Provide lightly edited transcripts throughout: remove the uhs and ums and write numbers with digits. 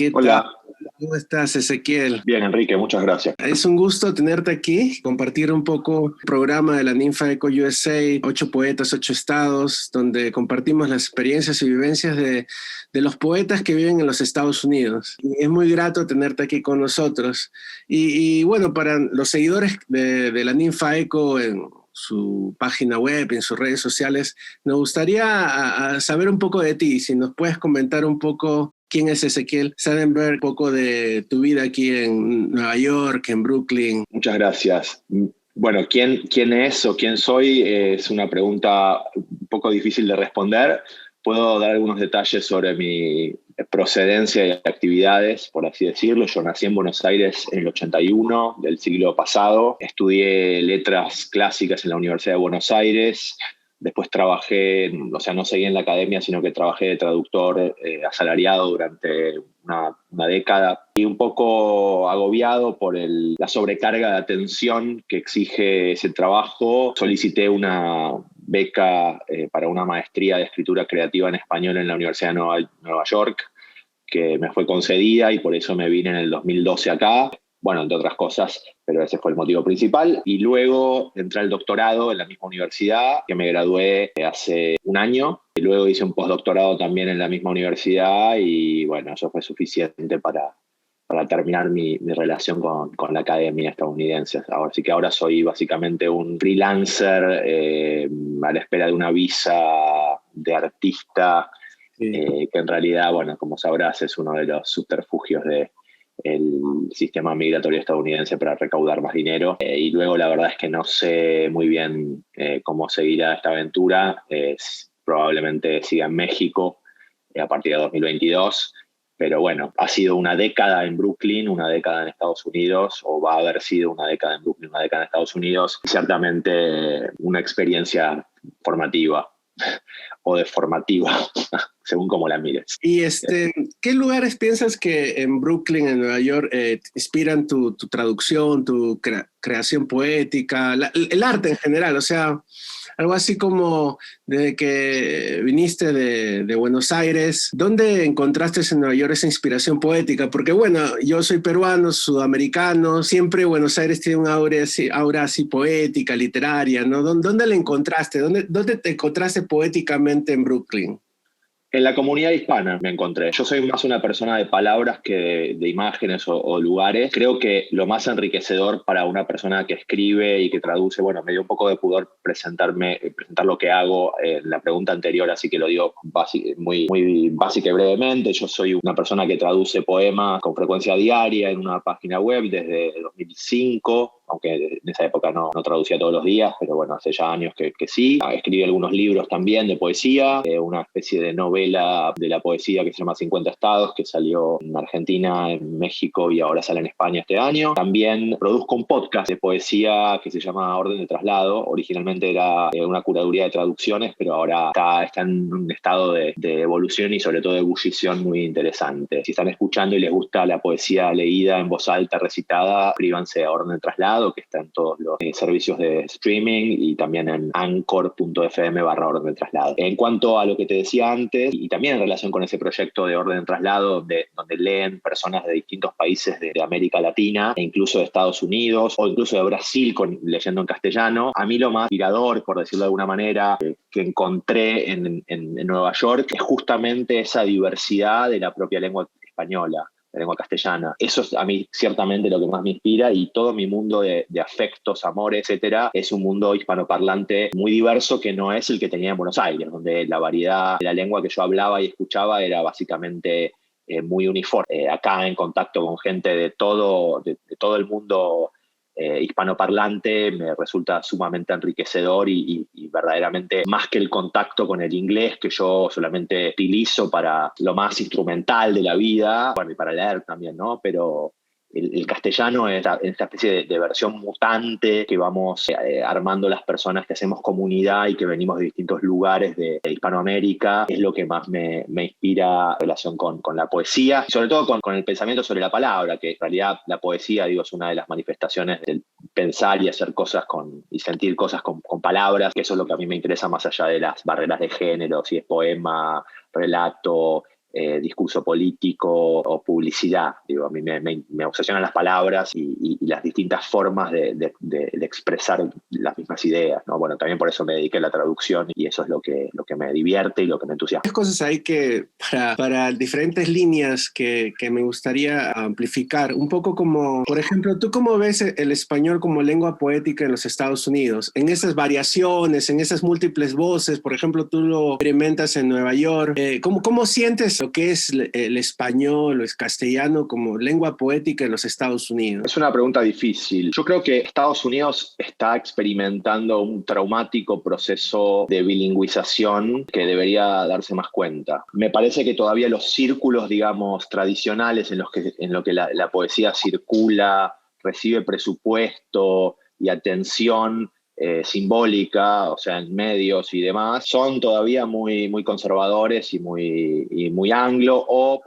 ¿Qué tal? Hola, ¿Cómo estás, Ezequiel? bien Enrique, muchas gracias. Es un gusto tenerte aquí, compartir un poco el programa de la Ninfa Eco USA, 8 poetas, 8 estados, donde compartimos las experiencias y vivencias de los poetas que viven en los Estados Unidos. Y es muy grato tenerte aquí con nosotros. Y bueno, para los seguidores de la Ninfa Eco en su página web, en sus redes sociales, nos gustaría saber un poco de ti, si nos puedes comentar un poco. ¿Quién es Ezequiel Seidenberg? Un poco de tu vida aquí en Nueva York, en Brooklyn. Muchas gracias. Bueno, ¿quién es o quién soy? Es una pregunta un poco difícil de responder. Puedo dar algunos detalles sobre mi procedencia y actividades, por así decirlo. Yo nací en Buenos Aires en el 81 del siglo pasado. Estudié letras clásicas en la Universidad de Buenos Aires. Después trabajé, o sea, no seguí en la academia, sino que trabajé de traductor asalariado durante una década y un poco agobiado por la sobrecarga de atención que exige ese trabajo. Solicité una beca para una maestría de escritura creativa en español en la Universidad de Nueva York, que me fue concedida y por eso me vine en el 2012 acá. Bueno, entre otras cosas, pero ese fue el motivo principal. Y luego entré al doctorado en la misma universidad, que me gradué hace un año. Y luego hice un postdoctorado también en la misma universidad y bueno, eso fue suficiente para terminar mi relación con la academia estadounidense. Así que ahora soy básicamente un freelancer a la espera de una visa de artista, Sí. que en realidad, bueno, como sabrás, es uno de los subterfugios del sistema migratorio estadounidense para recaudar más dinero. Y luego la verdad es que no sé muy bien cómo seguirá esta aventura. Probablemente siga en México a partir de 2022. Pero bueno, ha sido una década en Brooklyn, una década en Estados Unidos, o va a haber sido una década en Brooklyn, una década en Estados Unidos. Ciertamente una experiencia formativa o deformativa, según como la mires. Y ¿qué lugares piensas que en Brooklyn, en Nueva York, inspiran tu traducción, tu creación poética, el arte en general? O sea, algo así como desde que viniste de Buenos Aires, ¿dónde encontraste en Nueva York esa inspiración poética? Porque bueno, yo soy peruano, sudamericano, siempre Buenos Aires tiene un aura así poética, literaria, ¿no? ¿Dónde la encontraste? ¿Dónde te encontraste poéticamente en Brooklyn? En la comunidad hispana me encontré. Yo soy más una persona de palabras que de imágenes o lugares. Creo que lo más enriquecedor para una persona que escribe y que traduce, bueno, me dio un poco de pudor presentar lo que hago en la pregunta anterior, así que lo digo muy básica y brevemente. Yo soy una persona que traduce poemas con frecuencia diaria en una página web desde 2005, aunque en esa época no traducía todos los días, pero bueno, hace ya años que sí. Escribí algunos libros también de poesía, una especie de novela de la poesía que se llama 50 estados, que salió en Argentina, en México y ahora sale en España este año. También produzco un podcast de poesía que se llama Orden de Traslado. Originalmente era una curaduría de traducciones, pero ahora está en un estado de evolución y sobre todo de ebullición muy interesante. Si están escuchando y les gusta la poesía leída en voz alta, recitada, suscríbanse a Orden de Traslado, que está en todos los servicios de streaming y también en anchor.fm/Orden de Traslado. En cuanto a lo que te decía antes, y también en relación con ese proyecto de Orden de Traslado, donde leen personas de distintos países de América Latina e incluso de Estados Unidos o incluso de Brasil leyendo en castellano, a mí lo más inspirador, por decirlo de alguna manera, que encontré en Nueva York es justamente esa diversidad de la propia lengua española, la lengua castellana. Eso es a mí ciertamente lo que más me inspira, y todo mi mundo de afectos, amores, etcétera, es un mundo hispanoparlante muy diverso que no es el que tenía en Buenos Aires, donde la variedad de la lengua que yo hablaba y escuchaba era básicamente muy uniforme. Acá en contacto con gente de todo el mundo hispanoparlante me resulta sumamente enriquecedor y verdaderamente más que el contacto con el inglés, que yo solamente utilizo para lo más instrumental de la vida, bueno, y para leer también, ¿no? Pero el castellano es esta especie de versión mutante que vamos armando las personas que hacemos comunidad y que venimos de distintos lugares de Hispanoamérica. Es lo que más me inspira en relación con la poesía, y sobre todo con el pensamiento sobre la palabra, que en realidad la poesía, digo, es una de las manifestaciones del pensar y hacer cosas y sentir cosas con palabras, que eso es lo que a mí me interesa más allá de las barreras de género, si es poema, relato, discurso político o publicidad. Digo, a mí me obsesionan las palabras y las distintas formas de expresar las mismas ideas, ¿no? Bueno, también por eso me dediqué a la traducción y eso es lo que me divierte y lo que me entusiasma. Hay cosas ahí que para diferentes líneas que me gustaría amplificar, un poco como, por ejemplo, ¿tú cómo ves el español como lengua poética en los Estados Unidos? En esas variaciones, en esas múltiples voces, por ejemplo, tú lo experimentas en Nueva York. ¿Cómo sientes lo que es el español o el castellano como lengua poética en los Estados Unidos? Es una pregunta difícil. Yo creo que Estados Unidos está experimentando un traumático proceso de bilingüización que debería darse más cuenta. Me parece que todavía los círculos, digamos, tradicionales en lo que la poesía circula, recibe presupuesto y atención simbólica, o sea, en medios y demás, son todavía muy, muy conservadores y muy anglo, o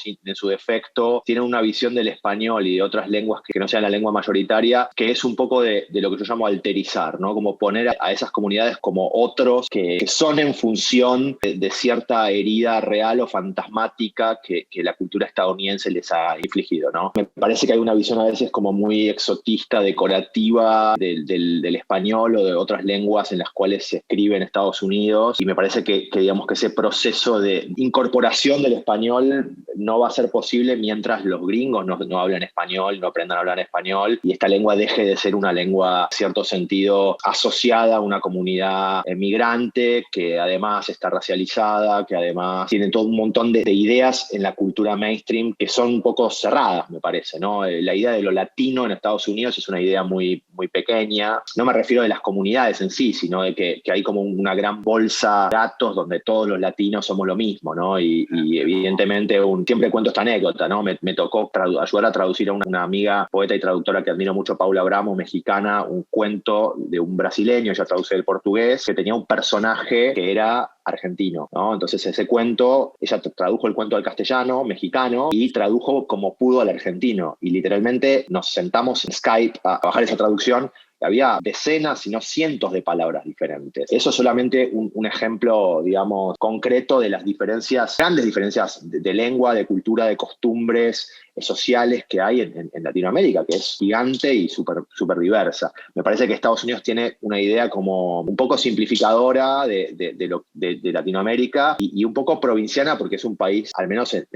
en su defecto tienen una visión del español y de otras lenguas que no sean la lengua mayoritaria, que es un poco de lo que yo llamo alterizar, ¿no? Como poner a esas comunidades como otros que son en función de cierta herida real o fantasmática que la cultura estadounidense les ha infligido, ¿no? Me parece que hay una visión a veces como muy exotista, decorativa del español o de otras lenguas en las cuales se escribe en Estados Unidos, y me parece que digamos que ese proceso de incorporación del español no va a ser posible mientras los gringos no hablan español, no aprendan a hablar español, y esta lengua deje de ser una lengua, en cierto sentido, asociada a una comunidad migrante que además está racializada, que además tiene todo un montón de ideas en la cultura mainstream que son un poco cerradas, me parece, ¿no? La idea de lo latino en Estados Unidos es una idea muy, muy pequeña. No me refiero de las comunidades en sí, sino de que hay como una gran bolsa de datos donde todos los latinos somos lo mismo, ¿no? Y evidentemente siempre cuento esta anécdota, ¿no? Me tocó ayudar a traducir a una amiga, poeta y traductora que admiro mucho, Paula Abramo, mexicana, un cuento de un brasileño, ella traduce del portugués, que tenía un personaje que era argentino, ¿no? Entonces ese cuento, ella tradujo el cuento al castellano, mexicano, y tradujo como pudo al argentino. Y literalmente nos sentamos en Skype a bajar esa traducción. Había decenas, si no cientos de palabras diferentes. Eso es solamente un ejemplo, digamos, concreto de las diferencias, grandes diferencias de lengua, de cultura, de costumbres sociales que hay en Latinoamérica, que es gigante y súper diversa. Me parece que Estados Unidos tiene una idea como un poco simplificadora de Latinoamérica y un poco provinciana, porque es un país, al menos en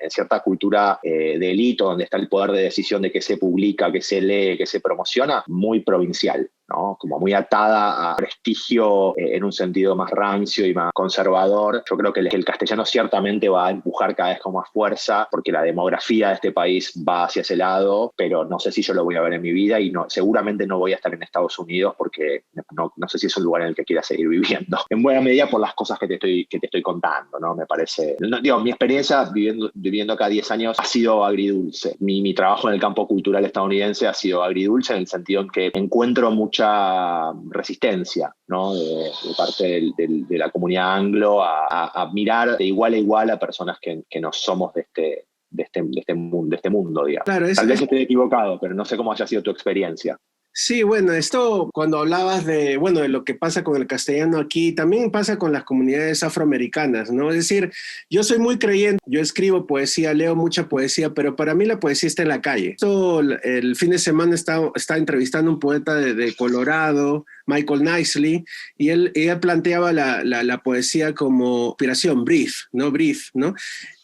cierta cultura de élite, donde está el poder de decisión de qué se publica, qué se lee, qué se promociona, muy provincial, ¿no? Como muy atada a prestigio en un sentido más rancio y más conservador. Yo creo que el castellano ciertamente va a empujar cada vez con más fuerza, porque la demografía de este país va hacia ese lado, pero no sé si yo lo voy a ver en mi vida y seguramente no voy a estar en Estados Unidos porque no sé si es un lugar en el que quiera seguir viviendo. En buena medida por las cosas que te estoy contando, ¿no? Me parece... mi experiencia viviendo acá 10 años ha sido agridulce. Mi trabajo en el campo cultural estadounidense ha sido agridulce en el sentido en que encuentro mucha resistencia, ¿no? de parte de la comunidad anglo a mirar de igual a igual a personas que no somos de este mundo, digamos. Claro, Tal vez esté equivocado, pero no sé cómo haya sido tu experiencia. Sí, bueno, esto cuando hablabas de lo que pasa con el castellano aquí, también pasa con las comunidades afroamericanas, ¿no? Es decir, yo soy muy creyente, yo escribo poesía, leo mucha poesía, pero para mí la poesía está en la calle. El fin de semana estaba entrevistando a un poeta de Colorado, Michael Knisley, y él planteaba la poesía como inspiración, brief, ¿no?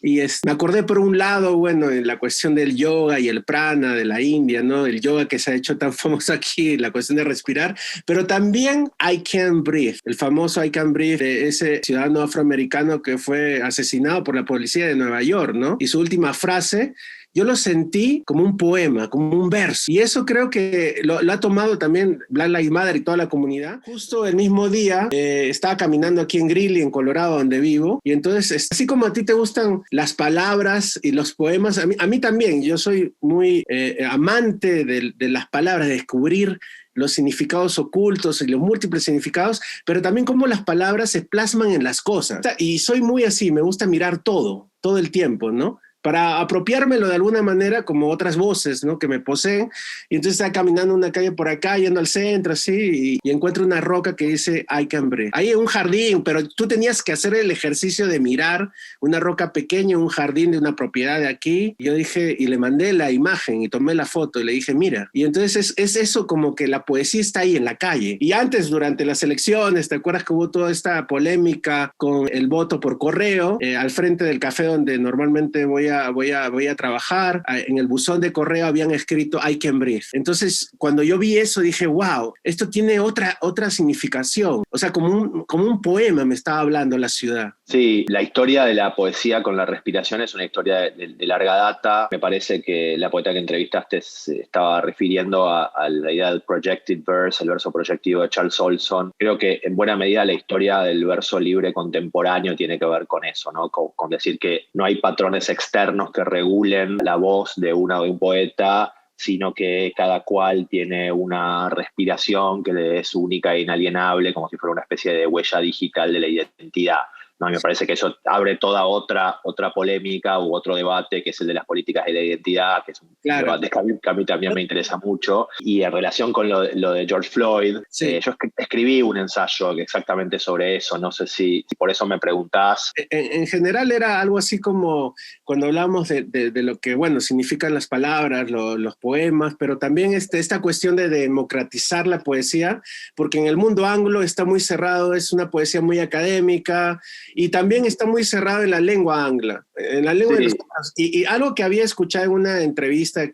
Y me acordé por un lado, en la cuestión del yoga y el prana de la India, ¿no? El yoga que se ha hecho tan famoso aquí, la cuestión de respirar, pero también I Can Breathe, el famoso I Can Breathe de ese ciudadano afroamericano que fue asesinado por la policía de Nueva York, ¿no? Y su última frase, yo lo sentí como un poema, como un verso. Y eso creo que lo ha tomado también Black Lives Matter y toda la comunidad. Justo el mismo día estaba caminando aquí en Greeley, en Colorado, donde vivo. Y entonces, así como a ti te gustan las palabras y los poemas, a mí también. Yo soy muy amante de las palabras, de descubrir los significados ocultos y los múltiples significados, pero también cómo las palabras se plasman en las cosas. Y soy muy así, me gusta mirar todo el tiempo, ¿no? para apropiármelo de alguna manera como otras voces, ¿no? Que me poseen. Y entonces estaba caminando una calle por acá, yendo al centro, así, y encuentro una roca que dice I can breathe. Ahí en un jardín, pero tú tenías que hacer el ejercicio de mirar una roca pequeña, un jardín de una propiedad de aquí. Y yo dije, y le mandé la imagen y tomé la foto y le dije, mira. Y entonces es eso, como que la poesía está ahí en la calle. Y antes, durante las elecciones, ¿te acuerdas que hubo toda esta polémica con el voto por correo? Al frente del café donde normalmente voy a trabajar, en el buzón de correo habían escrito I can breathe. Entonces, cuando yo vi eso, dije, wow, esto tiene otra significación. O sea, como un poema me estaba hablando la ciudad. Sí, la historia de la poesía con la respiración es una historia de larga data. Me parece que la poeta que entrevistaste se estaba refiriendo a la idea del projected verse, el verso proyectivo de Charles Olson. Creo que en buena medida la historia del verso libre contemporáneo tiene que ver con eso, ¿no? Con decir que no hay patrones externos que regulen la voz de un poeta, sino que cada cual tiene una respiración que le es única e inalienable, como si fuera una especie de huella digital de la identidad. No, me parece que eso abre toda otra polémica u otro debate, que es el de las políticas de la identidad, que es un debate que a mí también me interesa mucho. Y en relación con lo de George Floyd, sí. Yo escribí un ensayo exactamente sobre eso. No sé si por eso me preguntás. En general era algo así como cuando hablamos de lo que, bueno, significan las palabras, los poemas, pero también esta cuestión de democratizar la poesía, porque en el mundo anglo está muy cerrado, es una poesía muy académica, y también está muy cerrado en la lengua angla, en la lengua de los... Y algo que había escuchado en una entrevista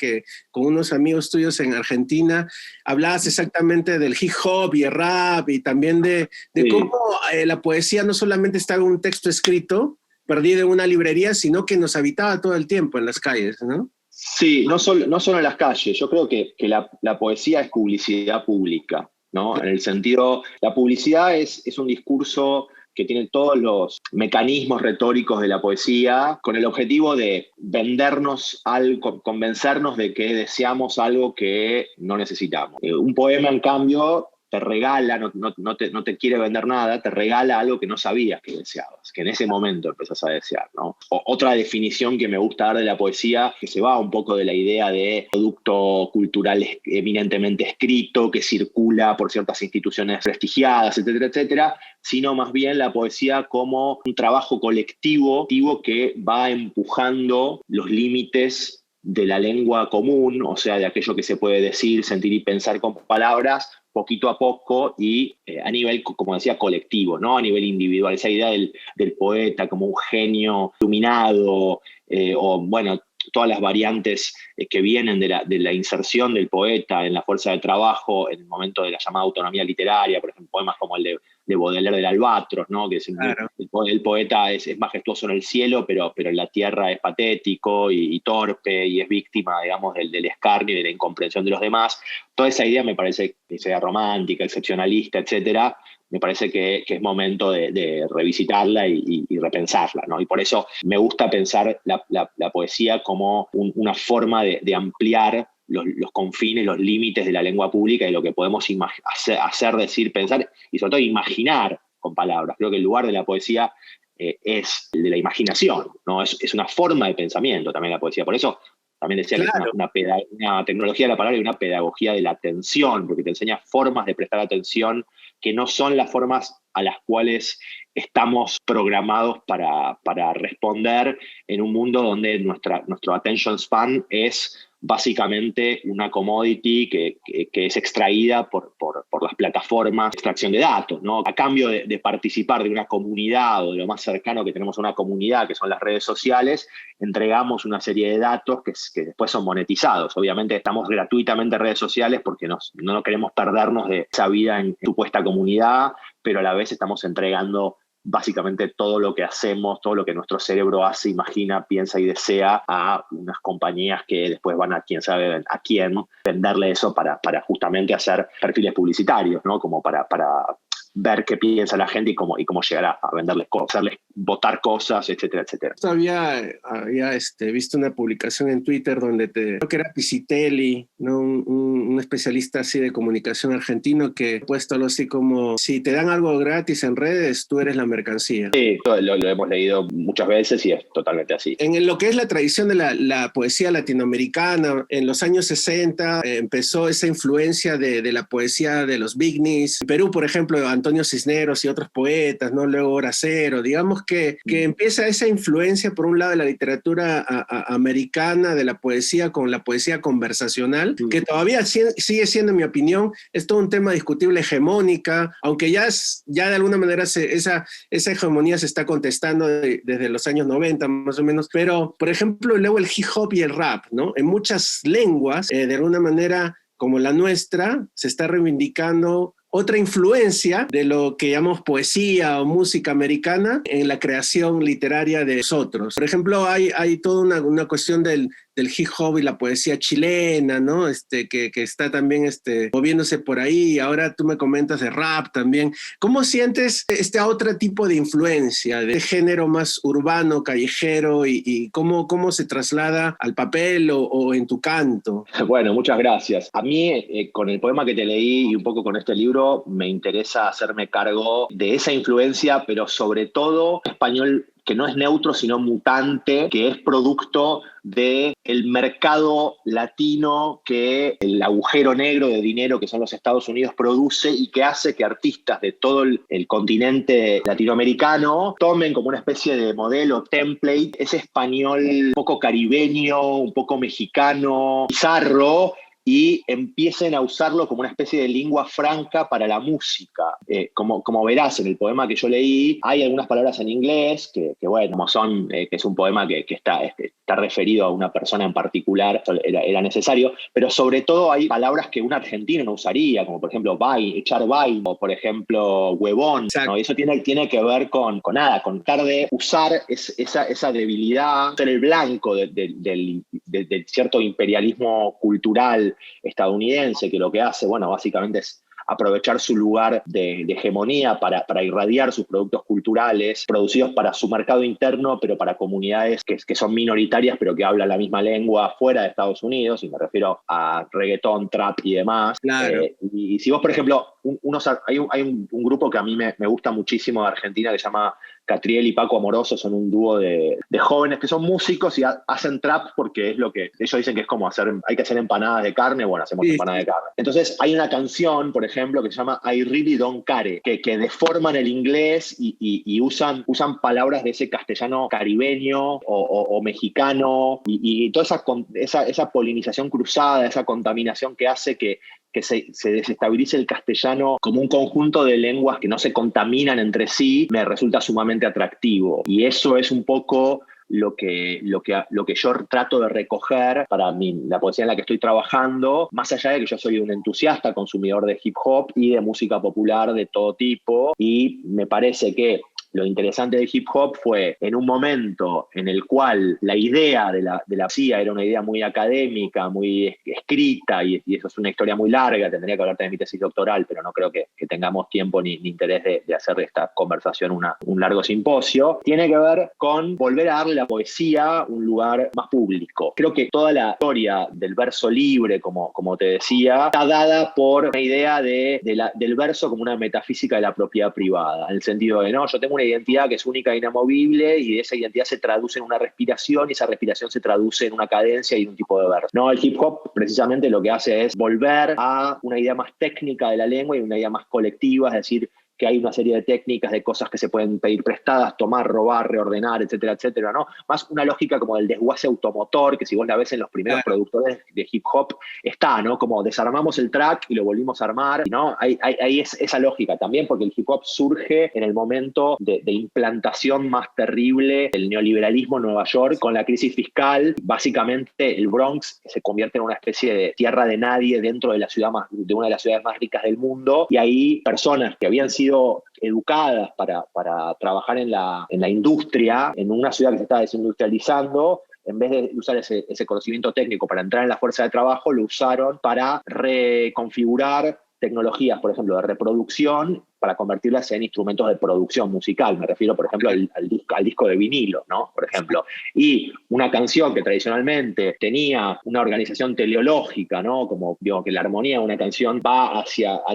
con unos amigos tuyos en Argentina, hablabas exactamente del hip hop y el rap, y también de cómo la poesía no solamente está en un texto escrito, perdido en una librería, sino que nos habitaba todo el tiempo en las calles, ¿no? Sí, no solo en las calles. Yo creo que la poesía es publicidad pública, ¿no? En el sentido, la publicidad es un discurso que tiene todos los mecanismos retóricos de la poesía con el objetivo de vendernos algo, convencernos de que deseamos algo que no necesitamos. Un poema, en cambio, te regala, no te quiere vender nada, te regala algo que no sabías que deseabas, que en ese momento empezás a desear, ¿no? Otra definición que me gusta dar de la poesía, que se va un poco de la idea de producto cultural eminentemente escrito, que circula por ciertas instituciones prestigiadas, etcétera, etcétera, sino más bien la poesía como un trabajo colectivo que va empujando los límites de la lengua común, o sea, de aquello que se puede decir, sentir y pensar con palabras, poquito a poco y a nivel, como decía, colectivo, ¿no? A nivel individual. Esa idea del poeta como un genio iluminado, o bueno, todas las variantes que vienen de la inserción del poeta en la fuerza de trabajo en el momento de la llamada autonomía literaria, por ejemplo, poemas como el de Baudelaire del Albatros, ¿no? Que es claro. El poeta es majestuoso en el cielo, pero en la tierra es patético y torpe y es víctima, digamos, del escarnio y de la incomprensión de los demás. Toda esa idea me parece que sea romántica, excepcionalista, etcétera. Me parece que es momento de revisitarla y repensarla, ¿no? Y por eso me gusta pensar la poesía como una forma de ampliar los confines, los límites de la lengua pública y lo que podemos hacer, decir, pensar y sobre todo imaginar con palabras. Creo que el lugar de la poesía es el de la imaginación, ¿no? Es una forma de pensamiento también la poesía. Por eso también decía claro. Que es una tecnología de la palabra y una pedagogía de la atención, porque te enseña formas de prestar atención que no son las formas a las cuales estamos programados para responder en un mundo donde nuestro attention span es básicamente una commodity que es extraída por las plataformas de extracción de datos, ¿no? A cambio de participar de una comunidad o de lo más cercano que tenemos a una comunidad, que son las redes sociales, entregamos una serie de datos que después son monetizados. Obviamente estamos gratuitamente en redes sociales porque no queremos perdernos de esa vida en supuesta comunidad, pero a la vez estamos entregando básicamente todo lo que hacemos, todo lo que nuestro cerebro hace, imagina, piensa y desea a unas compañías que después van a quién sabe a quién venderle eso para justamente hacer perfiles publicitarios, ¿no? Como para ver qué piensa la gente y cómo llegar a venderles cosas, hacerles votar cosas, etcétera, etcétera. Había visto una publicación en Twitter donde creo que era Pisitelli, ¿no? Un especialista así de comunicación argentino que ha puesto algo así como: si te dan algo gratis en redes, tú eres la mercancía. Sí, lo hemos leído muchas veces y es totalmente así. En lo que es la tradición de la poesía latinoamericana, en los años 60 empezó esa influencia de la poesía de los Bignis. En Perú, por ejemplo, Antonio Cisneros y otros poetas, ¿no? Luego Horacero. Digamos que empieza esa influencia, por un lado, de la literatura americana, de la poesía, con la poesía conversacional, que todavía sigue siendo, en mi opinión, es todo un tema discutible, hegemónica, aunque ya de alguna manera esa hegemonía se está contestando desde los años 90, más o menos. Pero, por ejemplo, luego el hip hop y el rap, ¿no? En muchas lenguas, de alguna manera, como la nuestra, se está reivindicando otra influencia de lo que llamamos poesía o música americana en la creación literaria de nosotros. Por ejemplo, hay toda una cuestión del hip hop y la poesía chilena, ¿no? Que está también moviéndose por ahí. Ahora tú me comentas de rap también. ¿Cómo sientes otro tipo de influencia, de género más urbano, callejero, y cómo se traslada al papel o en tu canto? Bueno, muchas gracias. A mí, con el poema que te leí y un poco con este libro, me interesa hacerme cargo de esa influencia, pero sobre todo español que no es neutro, sino mutante, que es producto del mercado latino que el agujero negro de dinero que son los Estados Unidos produce y que hace que artistas de todo el continente latinoamericano tomen como una especie de modelo, template, ese español un poco caribeño, un poco mexicano, bizarro, y empiecen a usarlo como una especie de lengua franca para la música. Como verás en el poema que yo leí, hay algunas palabras en inglés que bueno, como son, que es un poema que está referido a una persona en particular, era necesario, pero sobre todo hay palabras que un argentino no usaría, como por ejemplo echar vaina, o por ejemplo huevón, ¿no? Y eso tiene que ver con tratar de usar esa debilidad, ser el blanco del cierto imperialismo cultural estadounidense, que lo que hace, bueno, básicamente es aprovechar su lugar de hegemonía para irradiar sus productos culturales producidos para su mercado interno, pero para comunidades que son minoritarias, pero que hablan la misma lengua fuera de Estados Unidos, y me refiero a reggaetón, trap y demás. Claro. Y si vos, por ejemplo, hay un grupo que a mí me gusta muchísimo de Argentina que se llama Catriel y Paco Amoroso, son un dúo de jóvenes que son músicos y hacen trap porque es lo que ellos dicen que es como hay que hacer empanadas de carne, bueno, hacemos empanadas de carne. Entonces hay una canción, por ejemplo, que se llama I Really Don't Care, que deforman el inglés y usan palabras de ese castellano caribeño o mexicano y toda esa polinización cruzada, esa contaminación que hace que se desestabilice el castellano como un conjunto de lenguas que no se contaminan entre sí, me resulta sumamente atractivo. Y eso es un poco lo que yo trato de recoger para la poesía en la que estoy trabajando, más allá de que yo soy un entusiasta consumidor de hip hop y de música popular de todo tipo, y me parece que lo interesante del hip hop fue en un momento en el cual la idea de la poesía era una idea muy académica, muy escrita, y eso es una historia muy larga, tendría que hablarte de mi tesis doctoral, pero no creo que tengamos tiempo ni interés de hacer de esta conversación un largo simposio. Tiene que ver con volver a darle a la poesía un lugar más público. Creo que toda la historia del verso libre, como te decía, está dada por una idea del verso como una metafísica de la propiedad privada, en el sentido de, no, yo tengo una identidad que es única e inamovible y esa identidad se traduce en una respiración y esa respiración se traduce en una cadencia y un tipo de verso. No, el hip hop precisamente lo que hace es volver a una idea más técnica de la lengua y una idea más colectiva, es decir, que hay una serie de técnicas, de cosas que se pueden pedir prestadas, tomar, robar, reordenar, etcétera, etcétera, ¿no? Más una lógica como del desguace automotor, que si vos la ves en los primeros productores de hip hop, está, ¿no? Como desarmamos el track y lo volvimos a armar, ¿no? Hay esa lógica también, porque el hip hop surge en el momento de implantación más terrible del neoliberalismo en Nueva York, con la crisis fiscal. Básicamente el Bronx se convierte en una especie de tierra de nadie dentro de de una de las ciudades más ricas del mundo, y ahí personas que habían sido educadas para trabajar en la industria, en una ciudad que se está desindustrializando, en vez de usar ese conocimiento técnico para entrar en la fuerza de trabajo, lo usaron para reconfigurar tecnologías, por ejemplo, de reproducción para convertirlas en instrumentos de producción musical. Me refiero, por ejemplo, al disco de vinilo, ¿no? Por ejemplo. Y una canción que tradicionalmente tenía una organización teleológica, ¿no? Como digo, que la armonía de una canción va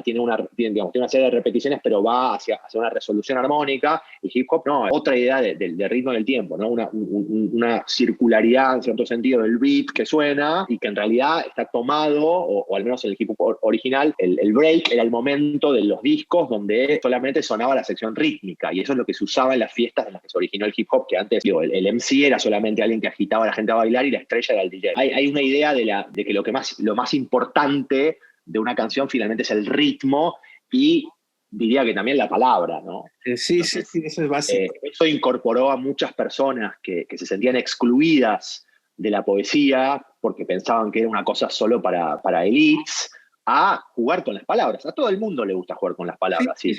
tiene una serie de repeticiones, pero va hacia una resolución armónica. El hip hop, no, otra idea de ritmo del tiempo, ¿no? Una circularidad, en cierto sentido, del beat que suena y que en realidad está tomado, o al menos en el hip hop original, el break era el momento de los discos donde solamente sonaba la sección rítmica, y eso es lo que se usaba en las fiestas en las que se originó el hip hop, que antes, digo, el MC era solamente alguien que agitaba a la gente a bailar y la estrella era el DJ. Hay una idea de que lo más importante de una canción finalmente es el ritmo y diría que también la palabra, ¿no? Sí, entonces, sí, eso es básico. Eso incorporó a muchas personas que se sentían excluidas de la poesía porque pensaban que era una cosa solo para elites, a jugar con las palabras. A todo el mundo le gusta jugar con las palabras. Sí.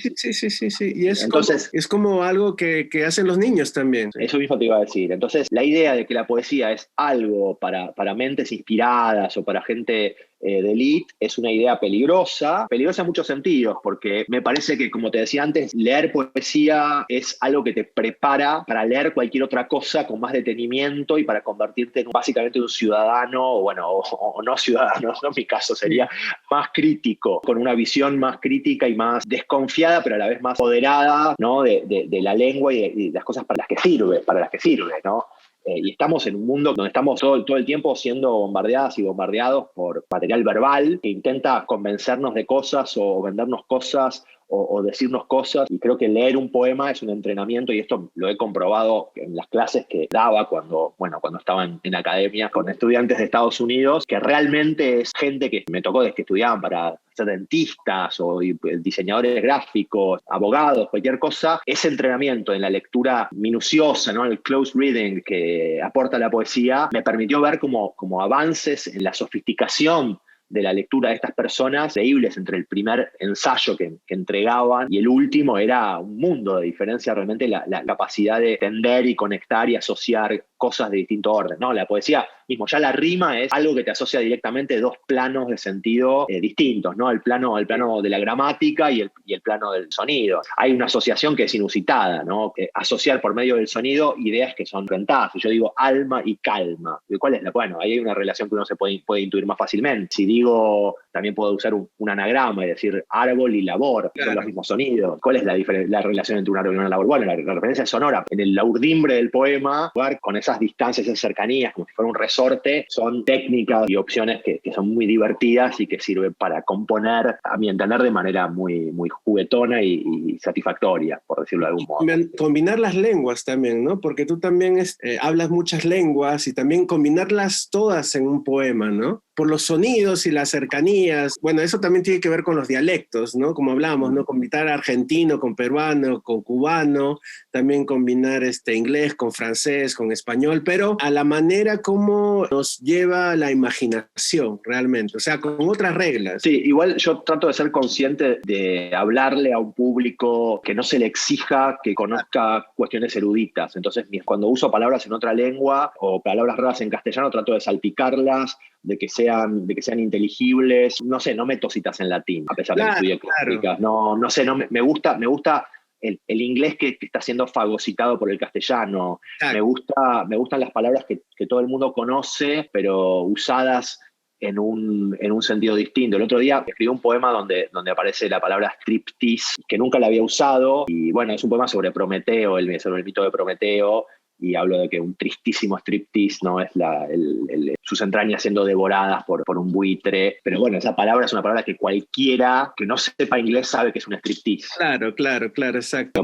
Y entonces, es como algo que hacen los niños también. Eso mismo te iba a decir. Entonces, la idea de que la poesía es algo para mentes inspiradas o para gente de elite es una idea peligrosa en muchos sentidos, porque me parece que, como te decía antes, leer poesía es algo que te prepara para leer cualquier otra cosa con más detenimiento y para convertirte básicamente en un ciudadano, o no ciudadano, ¿no? En mi caso sería más crítico, con una visión más crítica y más desconfiada, pero a la vez más moderada, ¿no? de la lengua y de las cosas para las que sirve, ¿no? Y estamos en un mundo donde estamos todo el tiempo siendo bombardeadas y bombardeados por material verbal que intenta convencernos de cosas o vendernos cosas o decirnos cosas, y creo que leer un poema es un entrenamiento, y esto lo he comprobado en las clases que daba cuando estaba en academia con estudiantes de Estados Unidos, que realmente es gente que me tocó desde que estudiaban para ser dentistas o diseñadores gráficos, abogados, cualquier cosa. Ese entrenamiento en la lectura minuciosa, ¿no? El close reading que aporta la poesía, me permitió ver como avances en la sofisticación de la lectura de estas personas increíbles entre el primer ensayo que entregaban y el último. Era un mundo de diferencia realmente la capacidad de entender y conectar y asociar cosas de distinto orden, ¿no? La poesía mismo, ya la rima es algo que te asocia directamente dos planos de sentido distintos, ¿no? El plano de la gramática y el plano del sonido. Hay una asociación que es inusitada, ¿no? Asociar por medio del sonido ideas que son rentadas. Yo digo alma y calma. ¿Cuál es la? Bueno, ahí hay una relación que uno se puede intuir más fácilmente. Si digo, también puedo usar un anagrama y decir árbol y labor, claro. Son los mismos sonidos. ¿Cuál es la relación entre un árbol y una labor? Bueno, la referencia es sonora. En el urdimbre del poema, jugar con esas distancias, esas cercanías, como si fuera un resorte, son técnicas y opciones que son muy divertidas y que sirven para componer, a mi entender, de manera muy, muy juguetona y satisfactoria, por decirlo de algún modo. Combinar las lenguas también, ¿no? Porque tú también hablas muchas lenguas, y también combinarlas todas en un poema, ¿no? Por los sonidos y las cercanías. Bueno, eso también tiene que ver con los dialectos, ¿no? Como hablamos, ¿no? Combinar argentino con peruano, con cubano, también combinar inglés con francés, con español, pero a la manera como nos lleva la imaginación realmente, o sea, con otras reglas. Sí, igual yo trato de ser consciente de hablarle a un público que no se le exija que conozca cuestiones eruditas. Entonces, cuando uso palabras en otra lengua o palabras raras en castellano, trato de salpicarlas, de que sean inteligibles. No sé, no meto citas en latín, a pesar de que estudié clásicas. No sé, me gusta el inglés que está siendo fagocitado por el castellano. Claro. Me gustan las palabras que todo el mundo conoce, pero usadas en un sentido distinto. El otro día escribí un poema donde aparece la palabra striptease, que nunca la había usado, y bueno, es un poema sobre Prometeo, sobre el mito de Prometeo, y hablo de que un tristísimo striptease, ¿no? Es sus entrañas siendo devoradas por un buitre. Pero bueno, esa palabra es una palabra que cualquiera que no sepa inglés sabe que es un striptease. Claro, exacto.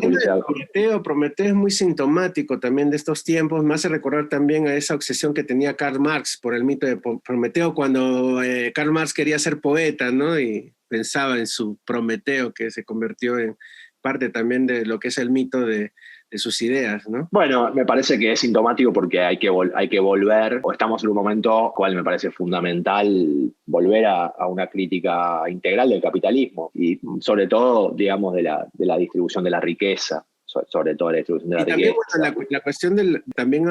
Prometeo es muy sintomático también de estos tiempos. Me hace recordar también a esa obsesión que tenía Karl Marx por el mito de Prometeo, cuando Karl Marx quería ser poeta, ¿no? Y pensaba en su Prometeo, que se convirtió en parte también de lo que es el mito de sus ideas, ¿no? Bueno, me parece que es sintomático porque hay que volver, o estamos en un momento cual me parece fundamental volver a una crítica integral del capitalismo y sobre todo, digamos, de la distribución de la riqueza. sobre todo la distribución de la Y también, riqueza. bueno, la cuestión también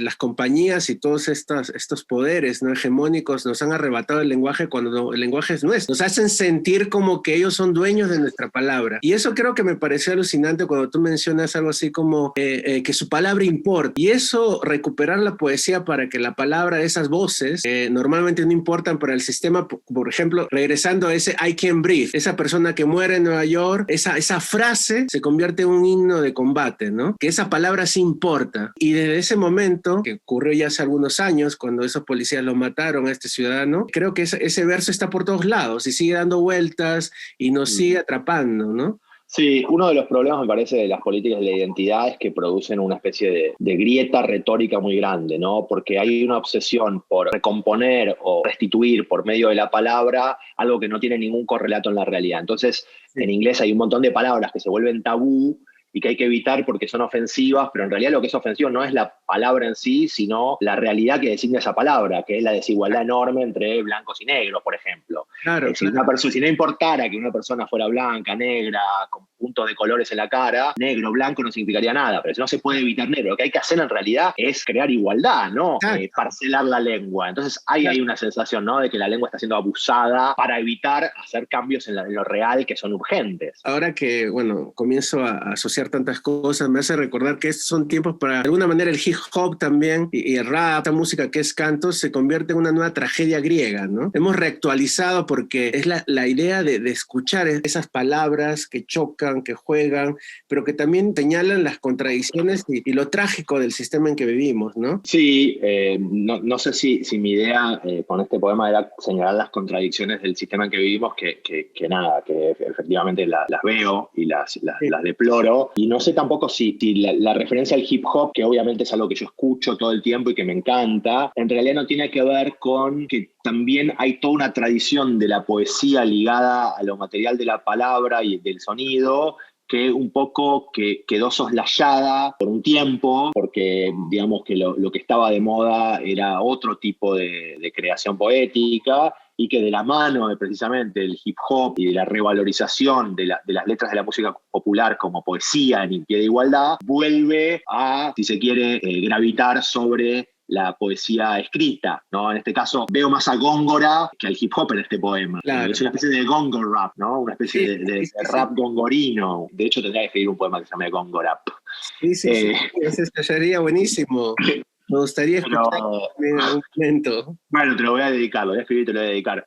las compañías y todos estos poderes, ¿no?, hegemónicos nos han arrebatado el lenguaje cuando el lenguaje es nuestro. Nos hacen sentir como que ellos son dueños de nuestra palabra. Y eso creo que me pareció alucinante cuando tú mencionas algo así como que su palabra importa. Y eso, recuperar la poesía para que la palabra, esas voces, normalmente no importan para el sistema, por ejemplo, regresando a ese I Can Breathe, esa persona que muere en Nueva York, esa frase se convierte en un himno de combate, ¿no? Que esa palabra sí importa. Y desde ese momento, que ocurrió ya hace algunos años, cuando esos policías lo mataron a este ciudadano, creo que ese verso está por todos lados y sigue dando vueltas y nos sigue atrapando, ¿no? Sí, uno de los problemas, me parece, de las políticas de la identidad es que producen una especie de grieta retórica muy grande, ¿no? Porque hay una obsesión por recomponer o restituir por medio de la palabra algo que no tiene ningún correlato en la realidad. Entonces, en inglés hay un montón de palabras que se vuelven tabú y que hay que evitar porque son ofensivas, pero en realidad lo que es ofensivo no es la palabra en sí, sino la realidad que designa esa palabra, que es la desigualdad enorme entre blancos y negros, por ejemplo. Claro, Si no importara que una persona fuera blanca, negra, con puntos de colores en la cara, negro, blanco no significaría nada, pero si no se puede evitar negro. Lo que hay que hacer en realidad es crear igualdad, no parcelar la lengua. Entonces hay una sensación, ¿no?, de que la lengua está siendo abusada para evitar hacer cambios en lo real que son urgentes. Ahora que, bueno, comienzo a asociar tantas cosas, me hace recordar que estos son tiempos para, de alguna manera, el hip hop también y el rap, esta música que es canto, se convierte en una nueva tragedia griega, ¿no? Hemos reactualizado porque es la idea de escuchar esas palabras que chocan, que juegan, pero que también señalan las contradicciones y lo trágico del sistema en que vivimos, ¿no? Sí, no sé si mi idea con este poema era señalar las contradicciones del sistema en que vivimos, que nada, que efectivamente las veo y las deploro. Y no sé tampoco si la referencia al hip hop, que obviamente es algo que yo escucho todo el tiempo y que me encanta, en realidad no tiene que ver con que también hay toda una tradición de la poesía ligada a lo material de la palabra y del sonido, que un poco quedó soslayada por un tiempo, porque digamos que lo que estaba de moda era otro tipo de creación poética, y que de la mano de precisamente el hip hop y de la revalorización de las letras de la música popular como poesía en pie de igualdad, vuelve a, si se quiere, gravitar sobre la poesía escrita, ¿no? En este caso veo más a Góngora que al hip hop en este poema. Claro. Es una especie de gongor rap, ¿no? Una especie de rap gongorino. De hecho, tendría que escribir un poema que se llame Gongorap. Sí, ese sería buenísimo. Me gustaría escuchar en algún momento. Bueno, te lo voy a dedicar, lo voy a escribir y te lo voy a dedicar.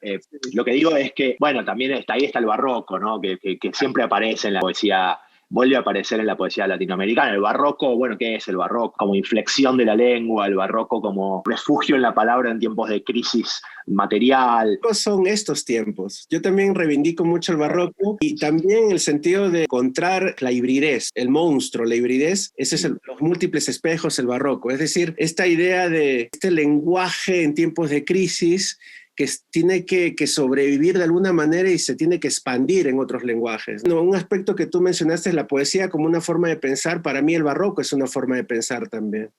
Lo que digo es que, bueno, también ahí está el barroco, ¿no? Que siempre aparece en la poesía, vuelve a aparecer en la poesía latinoamericana. El barroco, bueno, ¿qué es el barroco? Como inflexión de la lengua, el barroco como refugio en la palabra en tiempos de crisis material. Son estos tiempos. Yo también reivindico mucho el barroco y también el sentido de encontrar la hibridez, el monstruo, la hibridez, ese es los múltiples espejos, el barroco. Es decir, esta idea de este lenguaje en tiempos de crisis que tiene que sobrevivir de alguna manera y se tiene que expandir en otros lenguajes. No, un aspecto que tú mencionaste es la poesía como una forma de pensar. Para mí el barroco es una forma de pensar también.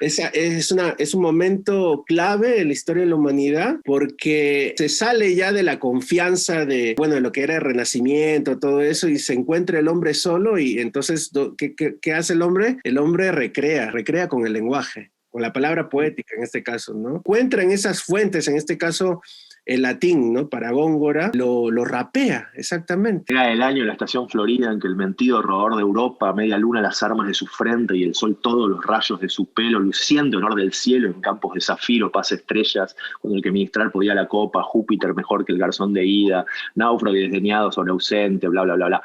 Es un momento clave en la historia de la humanidad porque se sale ya de la confianza de lo que era el Renacimiento, todo eso, y se encuentra el hombre solo y entonces, ¿qué hace el hombre? El hombre recrea con el lenguaje, con la palabra poética en este caso, ¿no? Encuentra en esas fuentes, en este caso el latín, ¿no? Para Góngora, lo rapea, exactamente. Era el año de la estación Florida en que el mentido rodador de Europa, media luna las armas de su frente y el sol todos los rayos de su pelo, luciendo honor del cielo en campos de zafiro, paz estrellas, cuando el que ministrar podía la copa, Júpiter mejor que el garzón de ida, náufrago y desdeñado sobre ausente, bla, bla, bla, bla.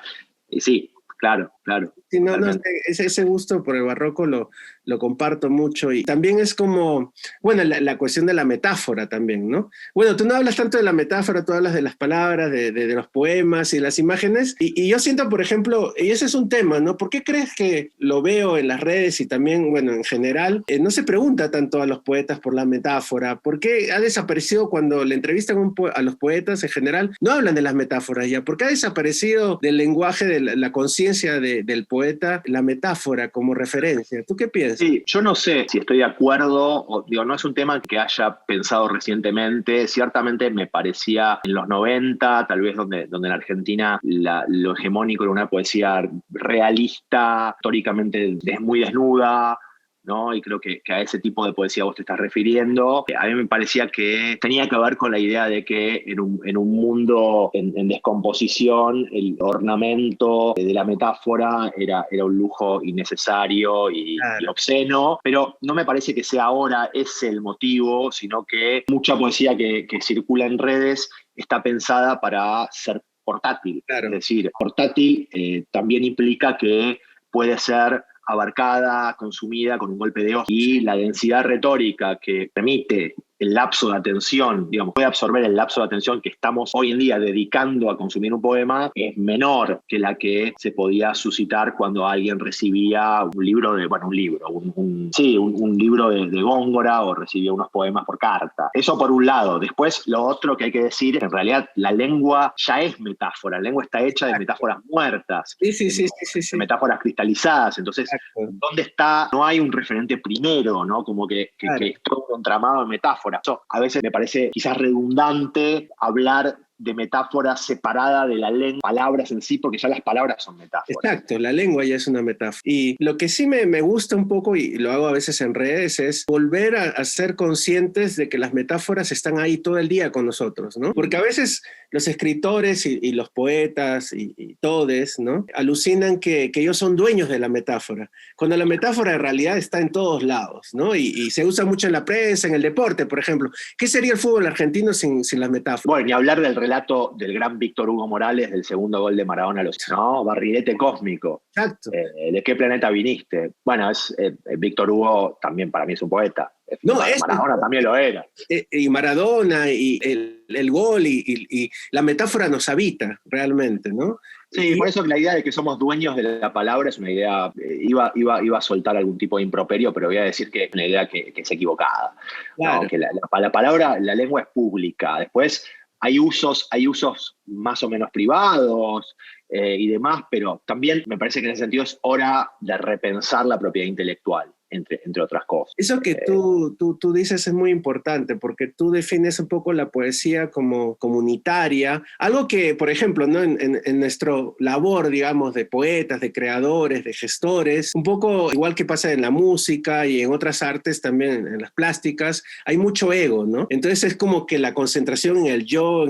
Y sí, claro. Sí, ese gusto por el barroco lo comparto mucho y también es como, la cuestión de la metáfora también, ¿no? Bueno, tú no hablas tanto de la metáfora, tú hablas de las palabras, de los poemas y las imágenes y yo siento, por ejemplo, y ese es un tema, ¿no? ¿Por qué crees que lo veo en las redes y también, en general, no se pregunta tanto a los poetas por la metáfora? ¿Por qué ha desaparecido cuando le entrevistan a los poetas en general? No hablan de las metáforas ya, ¿por qué ha desaparecido del lenguaje de la conciencia de del poeta la metáfora como referencia. ¿Tú qué piensas? Sí, yo no sé si estoy de acuerdo, digo, no es un tema que haya pensado recientemente. Ciertamente me parecía en los 90, tal vez donde en Argentina lo hegemónico era una poesía realista, históricamente muy desnuda, ¿no? Y creo que a ese tipo de poesía vos te estás refiriendo. A mí me parecía que tenía que ver con la idea de que en un mundo en descomposición, el ornamento de la metáfora era un lujo innecesario y Claro. obsceno, pero no me parece que sea ahora ese el motivo, sino que mucha poesía que circula en redes está pensada para ser portátil. Claro. Es decir, portátil también implica que puede ser abarcada, consumida con un golpe de ojo, y la densidad retórica que permite el lapso de atención, digamos, puede absorber el lapso de atención que estamos hoy en día dedicando a consumir un poema, es menor que la que se podía suscitar cuando alguien recibía un libro un libro de Góngora, o recibía unos poemas por carta. Eso por un lado. Después, lo otro que hay que decir, en realidad la lengua ya es metáfora, la lengua está hecha de metáforas muertas, Sí. de metáforas cristalizadas. Entonces, Exacto. ¿dónde está? No hay un referente primero, ¿no? Como que es todo un entramado de metáforas. Eso a veces me parece quizás redundante hablar de metáforas separada de la lengua, palabras en sí, porque ya las palabras son metáforas. Exacto, la lengua ya es una metáfora. Y lo que sí me gusta un poco, y lo hago a veces en redes, es volver a ser conscientes de que las metáforas están ahí todo el día con nosotros, ¿no? Porque a veces los escritores y los poetas y todes, ¿no? Alucinan que ellos son dueños de la metáfora, cuando la metáfora en realidad está en todos lados, ¿no? Y se usa mucho en la prensa, en el deporte, por ejemplo. ¿Qué sería el fútbol argentino sin las metáforas? Bueno, ni hablar del relato del gran Víctor Hugo Morales del segundo gol de Maradona, ¿no? Barrilete cósmico. Exacto. ¿De qué planeta viniste? Bueno, Víctor Hugo también para mí es un poeta. No, Maradona también lo era. Y Maradona y el gol y la metáfora nos habita realmente, ¿no? Sí, por eso la idea de que somos dueños de la palabra es una idea, iba a soltar algún tipo de improperio, pero voy a decir que es una idea que es equivocada. Claro. ¿No? Que la palabra, la lengua es pública. Después hay usos más o menos privados y demás, pero también me parece que en ese sentido es hora de repensar la propiedad intelectual. Entre otras cosas. Eso que tú dices es muy importante, porque tú defines un poco la poesía como comunitaria, algo que, por ejemplo, ¿no? en nuestra labor, digamos, de poetas, de creadores, de gestores, un poco igual que pasa en la música y en otras artes, también en las plásticas, hay mucho ego, ¿no? Entonces es como que la concentración en el yo,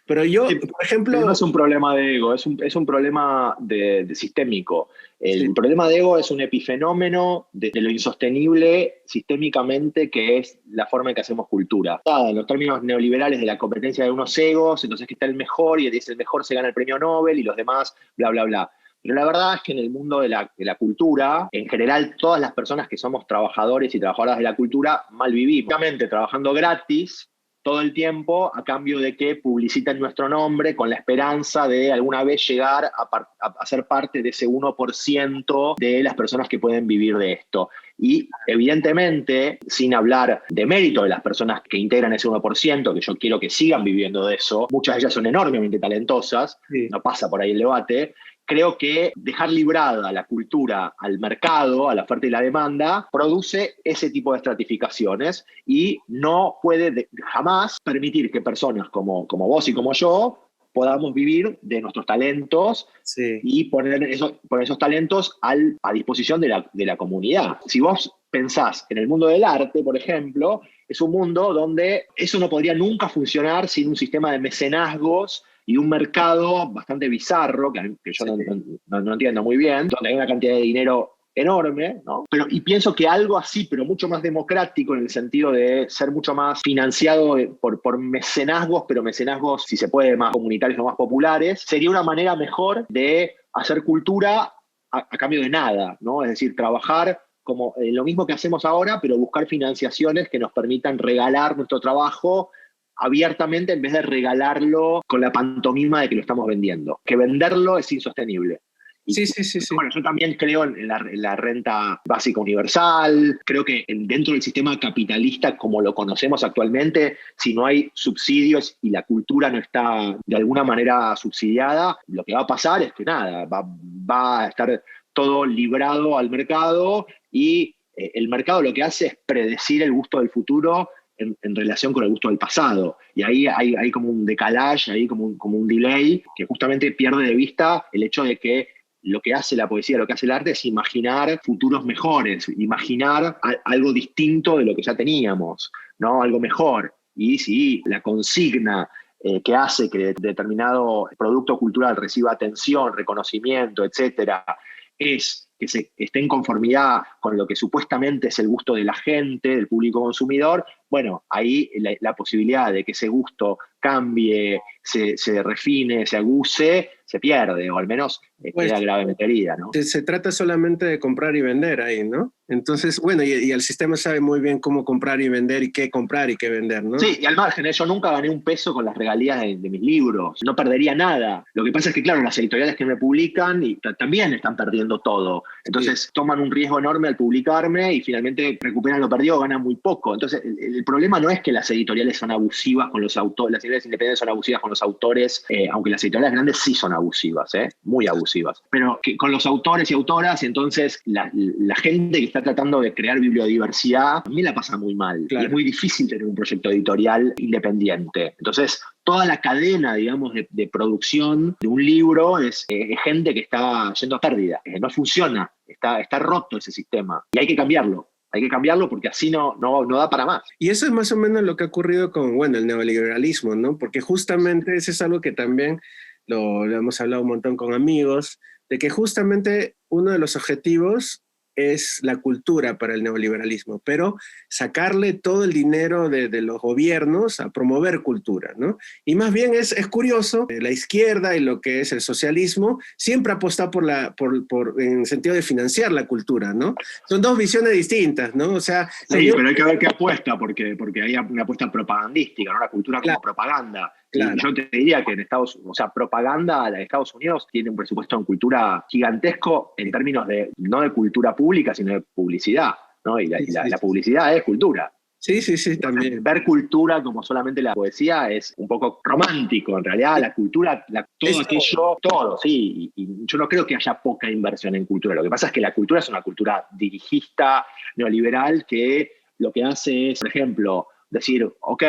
pero yo, sí, por ejemplo... No es un problema de ego, es un problema de sistémico. El problema de ego es un epifenómeno de lo insostenible sistémicamente, que es la forma en que hacemos cultura. En los términos neoliberales de la competencia de unos egos, entonces que está el mejor y el mejor se gana el premio Nobel y los demás, bla, bla, bla. Pero la verdad es que en el mundo de la cultura, en general, todas las personas que somos trabajadores y trabajadoras de la cultura mal vivimos. Obviamente, trabajando gratis todo el tiempo a cambio de que publiciten nuestro nombre con la esperanza de alguna vez llegar a ser parte de ese 1% de las personas que pueden vivir de esto. Y evidentemente, sin hablar de mérito de las personas que integran ese 1%, que yo quiero que sigan viviendo de eso, muchas de ellas son enormemente talentosas, no pasa por ahí el debate. Creo que dejar librada la cultura al mercado, a la oferta y la demanda, produce ese tipo de estratificaciones y no puede jamás permitir que personas como vos y como yo podamos vivir de nuestros talentos y poner esos talentos a disposición de la comunidad. Si vos pensás en el mundo del arte, por ejemplo, es un mundo donde eso no podría nunca funcionar sin un sistema de mecenazgos y un mercado bastante bizarro, que yo no entiendo muy bien, donde hay una cantidad de dinero enorme, ¿no? Y pienso que algo así, pero mucho más democrático, en el sentido de ser mucho más financiado por mecenazgos, pero mecenazgos, si se puede, más comunitarios o más populares, sería una manera mejor de hacer cultura a cambio de nada, ¿no? Es decir, trabajar como lo mismo que hacemos ahora, pero buscar financiaciones que nos permitan regalar nuestro trabajo abiertamente en vez de regalarlo con la pantomima de que lo estamos vendiendo. Que venderlo es insostenible. Sí. Bueno, yo también creo en la renta básica universal. Creo que dentro del sistema capitalista como lo conocemos actualmente, si no hay subsidios y la cultura no está de alguna manera subsidiada, lo que va a pasar es que nada, va va a estar todo librado al mercado y el mercado lo que hace es predecir el gusto del futuro en relación con el gusto del pasado. Y ahí hay como un decalage, hay como un delay que justamente pierde de vista el hecho de que lo que hace la poesía, lo que hace el arte es imaginar futuros mejores, imaginar algo distinto de lo que ya teníamos, ¿no? Algo mejor. Y si la consigna que hace que determinado producto cultural reciba atención, reconocimiento, etcétera, es que esté en conformidad con lo que supuestamente es el gusto de la gente, del público consumidor, bueno, ahí la posibilidad de que ese gusto cambie, se refine, se aguse, se pierde, o al menos Pues, queda gravemente herida, ¿no? se trata solamente de comprar y vender ahí, ¿no? Entonces, bueno, y el sistema sabe muy bien cómo comprar y vender y qué vender, ¿no? Sí, y al margen, yo nunca gané un peso con las regalías de mis libros, no perdería nada. Lo que pasa es que, claro, las editoriales que me publican también están perdiendo todo. Entonces toman un riesgo enorme al publicarme y finalmente recuperan lo perdido, ganan muy poco. Entonces el problema no es que las editoriales son abusivas con los autores, las editoriales independientes son abusivas con los autores, aunque las editoriales grandes sí son abusivas, muy abusivas. Pero que con los autores y autoras, entonces la gente que está tratando de crear bibliodiversidad también la pasa muy mal. Claro. Y es muy difícil tener un proyecto editorial independiente. Entonces, toda la cadena, digamos, de producción de un libro es gente que está yendo a pérdida. No funciona, está roto ese sistema. Y hay que cambiarlo. Hay que cambiarlo porque así no da para más. Y eso es más o menos lo que ha ocurrido con, bueno, el neoliberalismo, ¿no? Porque justamente eso es algo que también lo hemos hablado un montón con amigos, de que justamente uno de los objetivos es la cultura para el neoliberalismo, pero sacarle todo el dinero de los gobiernos a promover cultura, ¿no? Y más bien es curioso, la izquierda y lo que es el socialismo siempre apuesta en el sentido de financiar la cultura, ¿no? Son dos visiones distintas, ¿no? O sea, sí, pero hay que ver qué apuesta, porque hay una apuesta propagandística, ¿no? La cultura como propaganda. Claro. Yo te diría que propaganda de Estados Unidos tiene un presupuesto en cultura gigantesco en términos no de cultura pública, sino de publicidad, ¿no? Y la publicidad es cultura. Sí, también. Ver cultura como solamente la poesía es un poco romántico, en realidad la cultura, todo, sí. Y yo no creo que haya poca inversión en cultura. Lo que pasa es que la cultura es una cultura dirigista, neoliberal, que lo que hace es, por ejemplo, decir, ok,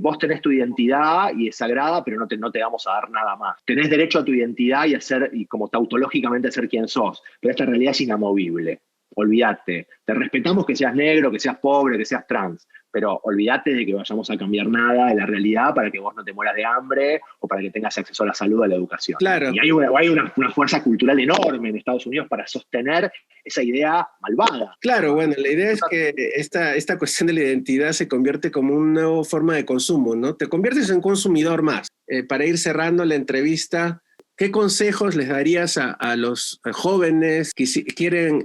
vos tenés tu identidad y es sagrada, pero no te vamos a dar nada más. Tenés derecho a tu identidad y como tautológicamente ser quien sos, pero esta realidad es inamovible. Olvídate. Te respetamos que seas negro, que seas pobre, que seas trans, pero olvídate de que vayamos a cambiar nada de la realidad para que vos no te mueras de hambre o para que tengas acceso a la salud, a la educación. Claro. Y hay una fuerza cultural enorme en Estados Unidos para sostener esa idea malvada. Claro, bueno, la idea es que esta cuestión de la identidad se convierte como una nueva forma de consumo, ¿no? Te conviertes en consumidor más. Para ir cerrando la entrevista, ¿qué consejos les darías a los jóvenes que quieren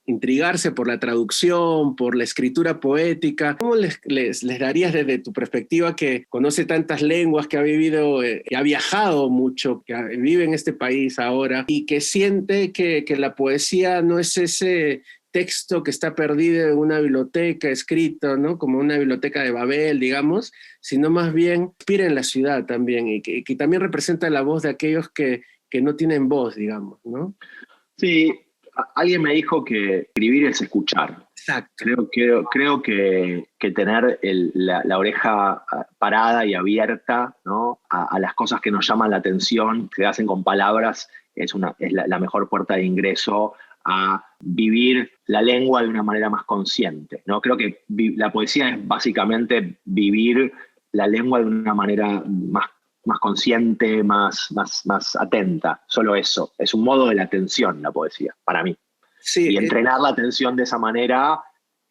intrigarse por la traducción, por la escritura poética? ¿Cómo les darías desde tu perspectiva, que conoce tantas lenguas, que ha vivido, que ha viajado mucho, que vive en este país ahora y que siente que la poesía no es ese texto que está perdido en una biblioteca escrito, ¿no? Como una biblioteca de Babel, digamos, sino más bien inspira en la ciudad también y que también representa la voz de aquellos que no tienen voz, digamos, ¿no? Sí, alguien me dijo que escribir es escuchar. Exacto. Creo que tener la oreja parada y abierta, ¿no? a las cosas que nos llaman la atención, que se hacen con palabras, es la mejor puerta de ingreso a vivir la lengua de una manera más consciente, ¿no? Creo que la poesía es básicamente vivir la lengua de una manera más consciente, más atenta. Solo eso. Es un modo de la atención, la poesía, para mí. Sí, y entrenar la atención de esa manera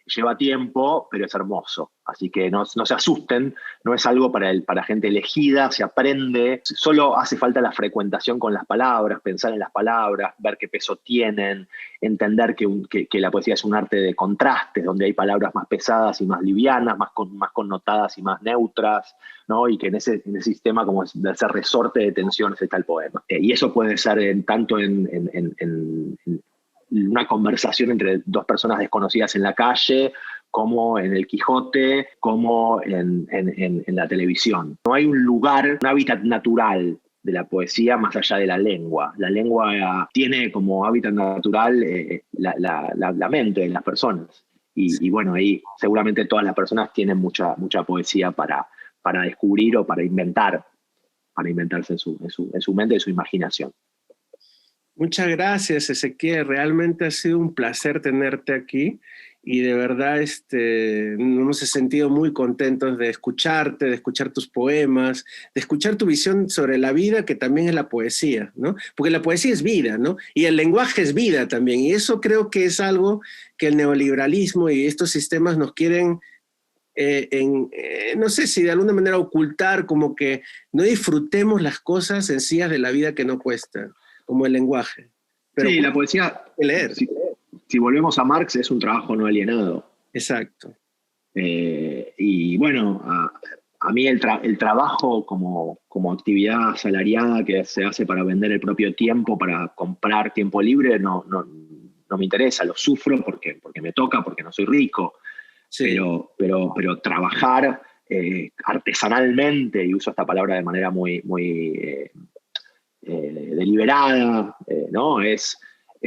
lleva tiempo, pero es hermoso. Así que no se asusten, no es algo para gente elegida, se aprende. Solo hace falta la frecuentación con las palabras, pensar en las palabras, ver qué peso tienen, entender que la poesía es un arte de contrastes, donde hay palabras más pesadas y más livianas, más connotadas y más neutras, ¿no? Y que en ese sistema como de ese resorte de tensiones está el poema. Y eso puede ser tanto en una conversación entre dos personas desconocidas en la calle, como en el Quijote, como en la televisión. No hay un lugar, un hábitat natural de la poesía más allá de la lengua. La lengua tiene como hábitat natural la mente de las personas. Y bueno, ahí seguramente todas las personas tienen mucha poesía para descubrir o para inventarse en su mente y su imaginación. Muchas gracias, Ezequiel. Realmente ha sido un placer tenerte aquí y de verdad nos hemos sentido muy contentos de escucharte, de escuchar tus poemas, de escuchar tu visión sobre la vida, que también es la poesía, ¿no? Porque la poesía es vida, ¿no? Y el lenguaje es vida también. Y eso creo que es algo que el neoliberalismo y estos sistemas nos quieren no sé si de alguna manera ocultar, como que no disfrutemos las cosas sencillas de la vida que no cuestan, como el lenguaje. Pero sí, la poesía, leer. Si volvemos a Marx, es un trabajo no alienado. Exacto. Y bueno, a mí el trabajo como actividad asalariada que se hace para vender el propio tiempo, para comprar tiempo libre, no me interesa, lo sufro porque me toca, porque no soy rico. Sí. Pero trabajar artesanalmente, y uso esta palabra de manera muy deliberada, ¿no? Es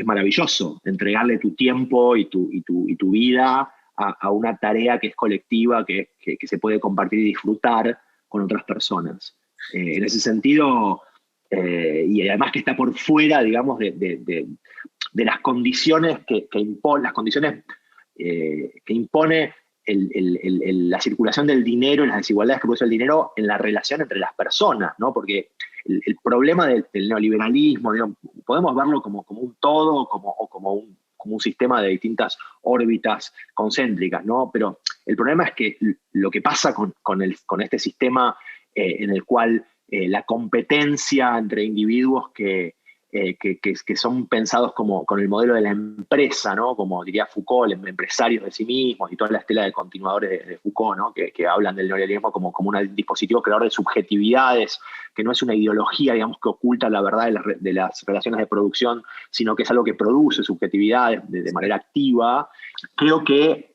maravilloso entregarle tu tiempo y tu vida a una tarea que es colectiva, que se puede compartir y disfrutar con otras personas. En ese sentido, y además que está por fuera, digamos, de las condiciones que impone la circulación del dinero y las desigualdades que produce el dinero en la relación entre las personas, ¿no? Porque el problema del neoliberalismo, digamos, podemos verlo como un todo o como un sistema de distintas órbitas concéntricas, ¿no? Pero el problema es que lo que pasa con este sistema en el cual la competencia entre individuos que son pensados con el modelo de la empresa, ¿no? Como diría Foucault, empresarios de sí mismos y toda la estela de continuadores de Foucault, ¿no? que hablan del neoliberalismo como un dispositivo creador de subjetividades, que no es una ideología, digamos, que oculta la verdad de las relaciones de producción, sino que es algo que produce subjetividades de manera activa. Creo que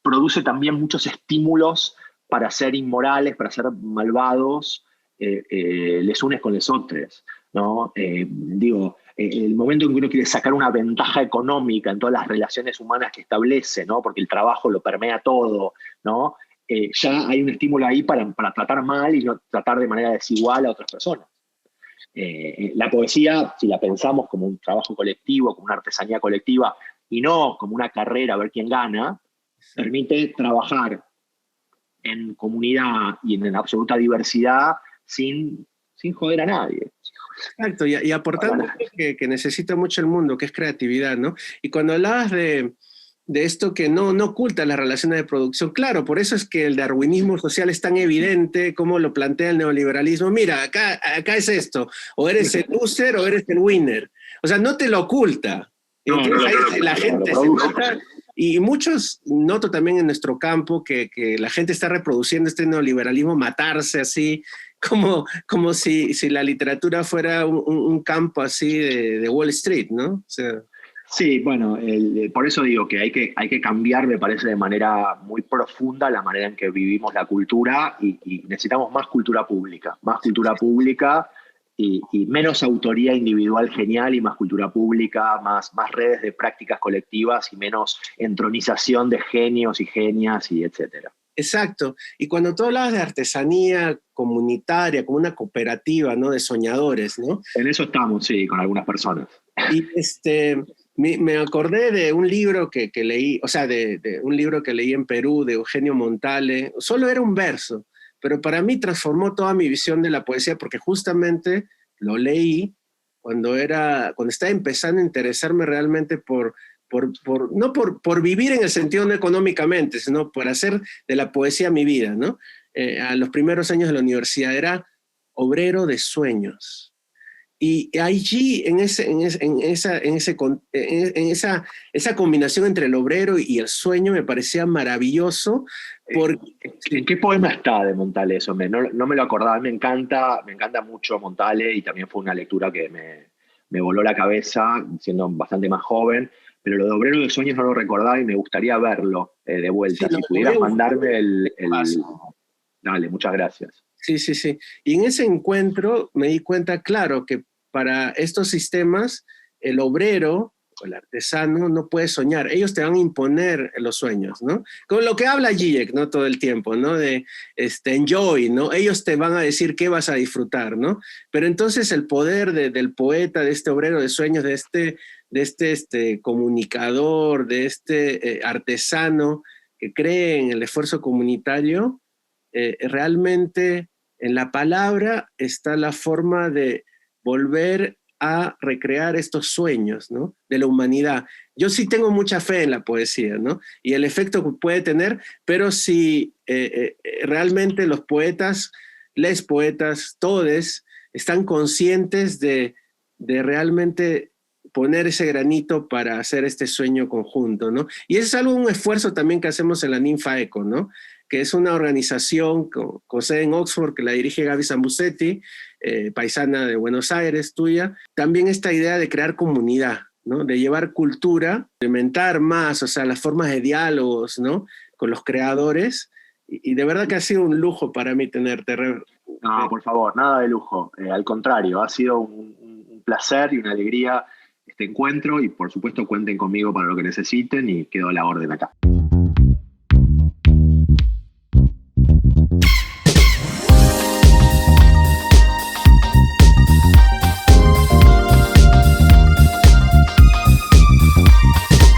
produce también muchos estímulos para ser inmorales, para ser malvados, les unes con les otros, ¿no? El momento en que uno quiere sacar una ventaja económica en todas las relaciones humanas que establece, ¿no? Porque el trabajo lo permea todo, ¿no? Ya hay un estímulo ahí para tratar mal y no tratar de manera desigual a otras personas. La poesía, si la pensamos como un trabajo colectivo, como una artesanía colectiva, y no como una carrera a ver quién gana, permite trabajar en comunidad y en absoluta diversidad sin joder a nadie. Exacto, y aportando que necesita mucho el mundo, que es creatividad, ¿no? Y cuando hablabas de esto que no oculta las relaciones de producción, claro, por eso es que el darwinismo social es tan evidente como lo plantea el neoliberalismo. Mira, acá es esto, o eres el loser o eres el winner. O sea, no te lo oculta. Entonces ahí la gente se nota. Y muchos, noto también en nuestro campo, que la gente está reproduciendo este neoliberalismo, matarse así, como si la literatura fuera un campo así de Wall Street, ¿no? O sea, sí, bueno, por eso digo que hay que cambiar, me parece, de manera muy profunda la manera en que vivimos la cultura y necesitamos más cultura pública y menos autoría individual genial y más cultura pública, más redes de prácticas colectivas y menos entronización de genios y genias y etcétera. Exacto. Y cuando tú hablabas de artesanía comunitaria, como una cooperativa, ¿no? De soñadores, ¿no? En eso estamos, sí, con algunas personas. Y me acordé de un libro que leí, o sea, de un libro que leí en Perú de Eugenio Montale. Solo era un verso, pero para mí transformó toda mi visión de la poesía porque justamente lo leí cuando estaba empezando a interesarme realmente no por vivir en el sentido no económicamente, sino por hacer de la poesía mi vida, ¿no? A los primeros años de la universidad era obrero de sueños. Y allí, en esa combinación entre el obrero y el sueño me parecía maravilloso. ¿En qué poema está de Montale eso? No me lo acordaba, me encanta mucho Montale y también fue una lectura que me voló la cabeza siendo bastante más joven, pero lo de Obrero de Sueños no lo recordaba y me gustaría verlo de vuelta. Sí, si pudieras mandarme el... Dale, muchas gracias. Sí, sí, sí. Y en ese encuentro me di cuenta, claro, que para estos sistemas el obrero o el artesano no puede soñar. Ellos te van a imponer los sueños, ¿no? Con lo que habla Zizek, ¿no? Todo el tiempo, ¿no? De enjoy, ¿no? Ellos te van a decir qué vas a disfrutar, ¿no? Pero entonces el poder del poeta, de este obrero de sueños, de este comunicador, de este artesano que cree en el esfuerzo comunitario, realmente en la palabra está la forma de volver a recrear estos sueños, ¿no? De la humanidad. Yo sí tengo mucha fe en la poesía, ¿no? Y el efecto que puede tener, pero si realmente los poetas, les poetas, todes, están conscientes de realmente poner ese granito para hacer este sueño conjunto, ¿no? Y eso es algo, un esfuerzo también que hacemos en la Ninfa Eco, ¿no? Que es una organización con sede en Oxford, que la dirige Gaby Zambucetti, paisana de Buenos Aires, tuya. También esta idea de crear comunidad, ¿no? De llevar cultura, de inventar más, o sea, las formas de diálogos, ¿no? Con los creadores. Y de verdad que ha sido un lujo para mí tenerte. No, por favor, nada de lujo. Al contrario, ha sido un placer y una alegría este encuentro y por supuesto cuenten conmigo para lo que necesiten y quedo a la orden acá.